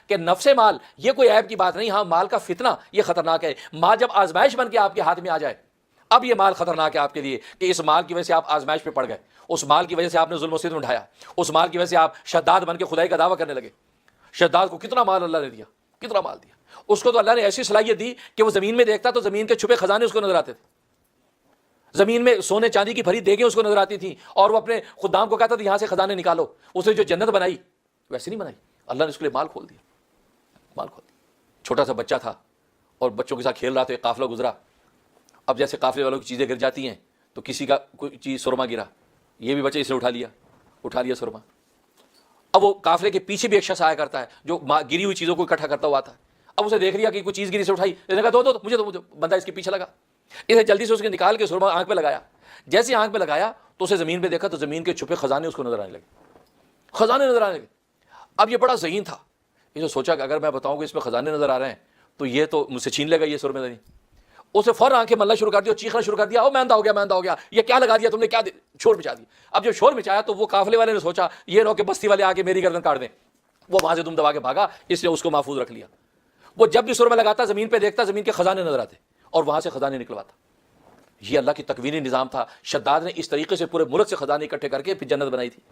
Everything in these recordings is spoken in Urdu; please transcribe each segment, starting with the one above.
کہ نفس مال یہ کوئی عیب کی بات نہیں، ہاں مال کا فتنہ یہ خطرناک ہے۔ مال جب آزمائش بن کے آپ کے ہاتھ میں آ جائے، اب یہ مال خطرناک ہے آپ کے لیے کہ اس مال کی وجہ سے آپ آزمائش پہ پڑ گئے، اس مال کی وجہ سے آپ نے ظلم و ستم اٹھایا، اس مال کی وجہ سے آپ شداد بن کے خدائی کا دعویٰ کرنے لگے۔ شداد کو کتنا مال اللہ نے دیا، کتنا مال دیا اس کو، تو اللہ نے ایسی صلاحیت دی کہ وہ زمین میں دیکھتا تو زمین کے چھپے خزانے اس کو نظر آتے تھے، زمین میں سونے چاندی کی بھری دیگیں اس کو نظر آتی تھیں، اور وہ اپنے خدام کو کہتا تھا یہاں سے خزانے نکالو۔ اس نے جو جنت بنائی ویسے نہیں بنائی، اللہ نے اس کے لیے مال کھول دیا، مال کھول دیا۔ چھوٹا سا بچہ تھا اور بچوں کے ساتھ کھیل رہا تھا، ایک قافلہ گزرا، اب جیسے قافلے والوں کی چیزیں گر جاتی ہیں تو کسی کا کوئی چیز سرما گرا، یہ بھی بچے اس نے اٹھا لیا سرما۔ اب وہ قافلے کے پیچھے بھی ایک شخص آیا کرتا ہے جو گری ہوئی چیزوں کو اکٹھا کرتا ہوا تھا، اب اسے دیکھ لیا کہ کوئی چیز گری سے اٹھائی، اس نے کہا دو مجھے بندہ اس کے پیچھے لگا، اسے جلدی سے اس کے نکال کے سرما آنکھ پہ لگایا۔ جیسے آنکھ پہ لگایا تو اسے زمین پہ دیکھا تو زمین کے چھپے خزانے اس کو نظر آنے لگے، خزانے نظر آنے لگے۔ اب یہ بڑا ذہین تھا، اس نے سوچا کہ اگر میں بتاؤں کہ اس پہ خزانے نظر آ رہے ہیں تو یہ تو مجھ سے چھین لے گا یہ سرمے دانی۔ اسے فوراً آنکھیں ملنا شروع کر دیا اور چیخنا شروع کر دیا، او میں اندھا ہو گیا، یہ کیا لگا دیا تم نے، کیا شور مچا دیا۔ اب جب شور مچایا تو وہ قافلے والے نے سوچا یہ رو کہ بستی والے آ کے میری گردن کاٹ دیں، وہ وہاں سے دم دبا کے بھاگا، اس نے اس کو محفوظ رکھ لیا۔ وہ جب بھی سرما لگاتا زمین پہ دیکھتا زمین کے خزانے نظر آتے اور وہاں سے خزانے نکلواتا۔ یہ اللہ کی تکوینی نظام تھا۔ شداد نے اس طریقے سے پورے ملک سے خزانے اکٹھے کر کے پھر جنت بنائی تھی۔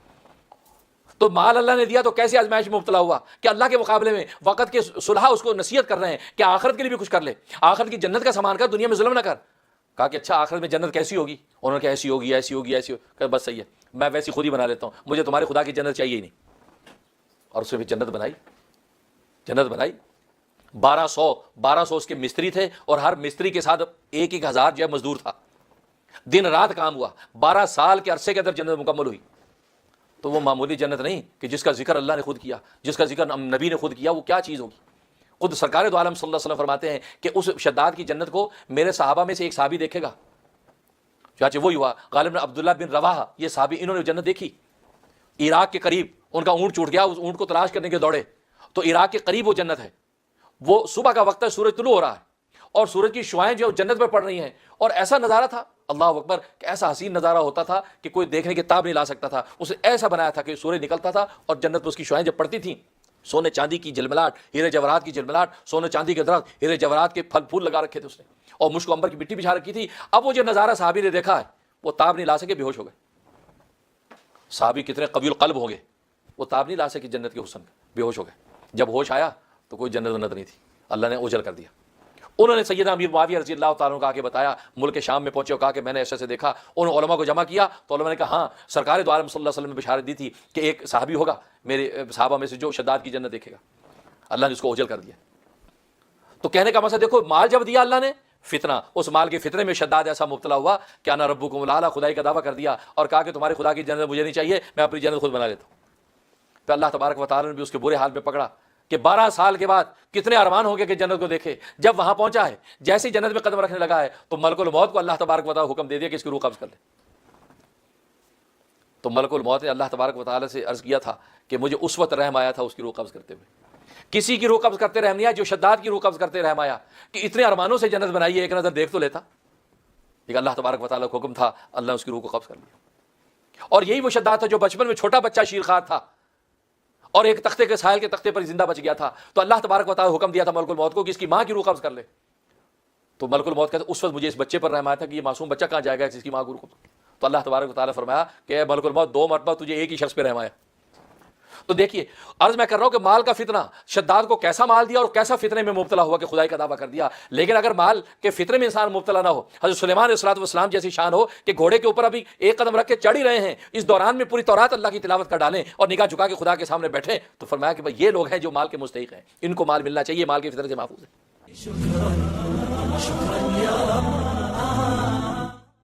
تو مال اللہ نے دیا تو کیسے آزمائش میں مبتلا ہوا کہ اللہ کے مقابلے میں وقت کے صلحاء اس کو نصیحت کر رہے ہیں کہ آخرت کے لیے بھی کچھ کر لے، آخرت کی جنت کا سامان کر، دنیا میں ظلم نہ کر۔ کہا کہ اچھا آخرت میں جنت کیسی ہوگی؟ انہوں نے کہا ایسی ہوگی، ایسی ہوگی، ایسی ہوگی۔ کہا بس صحیح ہے، میں ویسی خود ہی بنا لیتا ہوں، مجھے تمہارے خدا کی جنت چاہیے ہی نہیں۔ اور اس نے بھی جنت بنائی، جنت بنائی۔ 1200 اس کے مستری تھے اور ہر مستری کے ساتھ 1000 جو ہے مزدور تھا، دن رات کام ہوا، 12 سال کے عرصے کے اندر جنت مکمل ہوئی۔ تو وہ معمولی جنت نہیں کہ جس کا ذکر اللہ نے خود کیا، جس کا ذکر نبی نے خود کیا، وہ کیا چیز ہوگی۔ خود سرکار دو عالم صلی اللہ علیہ وسلم فرماتے ہیں کہ اس شداد کی جنت کو میرے صحابہ میں سے ایک صحابی دیکھے گا، چاچے وہی ہوا غالب بن عبداللہ بن رواحہ، یہ صحابی انہوں نے جنت دیکھی۔ عراق کے قریب ان کا اونٹ چھوٹ گیا، اس اونٹ کو تلاش کرنے کے دوڑے تو عراق کے قریب وہ جنت ہے، وہ صبح کا وقت ہے، سورج طلوع ہو رہا ہے اور سورج کی شعائیں جو جنت پہ پڑ رہی ہیں، اور ایسا نظارہ تھا اللہ اکبر کہ ایسا حسین نظارہ ہوتا تھا کہ کوئی دیکھنے کی تاب نہیں لا سکتا تھا۔ اسے ایسا بنایا تھا کہ سورج نکلتا تھا اور جنت پہ اس کی شعائیں جب پڑتی تھیں، سونے چاندی کی جلملاٹ، ہیرے جواہرات کی جلملاٹ، سونے چاندی کے درخت، ہیرے جواہرات کے پھل پھول لگا رکھے تھے اس نے، اور مشک و عنبر کی مٹی بچھا رکھی تھی۔ اب وہ جو نظارہ صحابی نے دیکھا ہے وہ تاب نہیں لا سکے، بے ہوش ہو گئے۔ صحابی کتنے قوی القلب ہو گئے، وہ تاب نہیں لا سکے جنت کے حسن کا، بے ہوش ہو گئے۔ جب ہوش آیا تو کوئی جنت نہیں تھی، اللہ نے اوجھل کر دیا۔ انہوں نے سیدنا امیر معاویہ رضی اللہ تعالیٰ عنہ کو آ کے بتایا، ملک شام میں پہنچے اور کہا کہ میں نے ایسے سے دیکھا۔ انہوں نے علماء کو جمع کیا تو علماء نے کہا ہاں سرکار دو عالم صلی اللہ علیہ وسلم نے بشارت دی تھی کہ ایک صحابی ہوگا میرے صحابہ میں سے جو شداد کی جنت دیکھے گا۔ اللہ نے اس کو اوجھل کر دیا۔ تو کہنے کا مقصد دیکھو، مال جب دیا اللہ نے، فتنہ، اس مال کے فتنے میں شداد ایسا مبتلا ہوا کہ انا ربکم الاعلی، خدائی کا دعویٰ کر دیا اور کہا کہ تمہارے خدا کی جنت مجھے نہیں چاہیے، میں اپنی جنت خود بنا لیتا ہوں۔ پھر اللہ تبارک و تعالیٰ نے بھی اس کے برے حال پہ پکڑا کہ 12 سال کے بعد کتنے ارمان ہو گئے کہ جنت کو دیکھے۔ جب وہاں پہنچا ہے، جیسے جنت میں قدم رکھنے لگا ہے تو ملک الموت کو اللہ تبارک و تعالیٰ حکم دے دیا کہ اس کی روح قبض کر لے۔ تو ملک الموت نے اللہ تبارک و تعالیٰ سے عرض کیا تھا کہ مجھے اس وقت رحم آیا تھا اس کی روح قبض کرتے ہوئے۔ کسی کی روح قبض کرتے رحم نہیں آیا، جو شداد کی روح قبض کرتے رحم آیا کہ اتنے ارمانوں سے جنت بنائی ہے، ایک نظر دیکھ تو لیتا۔ لیکن اللہ تبارک و تعالیٰ کا حکم تھا، اللہ نے اس کی روح کو قبض کر لیا۔ اور یہی وہ شداد تھا جو بچپن میں چھوٹا بچہ شیرخوار تھا اور ایک تختے کے سائل کے تختے پر زندہ بچ گیا تھا، تو اللہ تبارک و تعالیٰ حکم دیا تھا ملک الموت کو کہ اس کی ماں کی روح قبض کر لے۔ تو ملک الموت کہتا اس وقت مجھے اس بچے پر رحم آیا تھا کہ یہ معصوم بچہ کہاں جائے گا جس کی ماں کو روح قبض۔ تو اللہ تبارک و تعالیٰ فرمایا کہ اے ملک الموت، 2 مرتبہ تجھے ایک ہی شخص پہ رحم آیا۔ تو دیکھیے عرض میں کر رہا ہوں کہ مال کا فتنہ، شداد کو کیسا مال دیا اور کیسا فتنے میں مبتلا ہوا کہ خدائی کا دعویٰ کر دیا۔ لیکن اگر مال کے فتنے میں انسان مبتلا نہ ہو، حضرت سلیمان علیہ الصلوۃ والسلام جیسی شان ہو کہ گھوڑے کے اوپر ابھی ایک قدم رکھ کے چڑھ ہی رہے ہیں، اس دوران میں پوری تورات اللہ کی تلاوت کر ڈالیں اور نگاہ جھکا کے خدا کے سامنے بیٹھیں، تو فرمایا کہ بھائی یہ لوگ ہیں جو مال کے مستحق ہیں، ان کو مال ملنا چاہیے، مال کے فتنے سے محفوظ ہے۔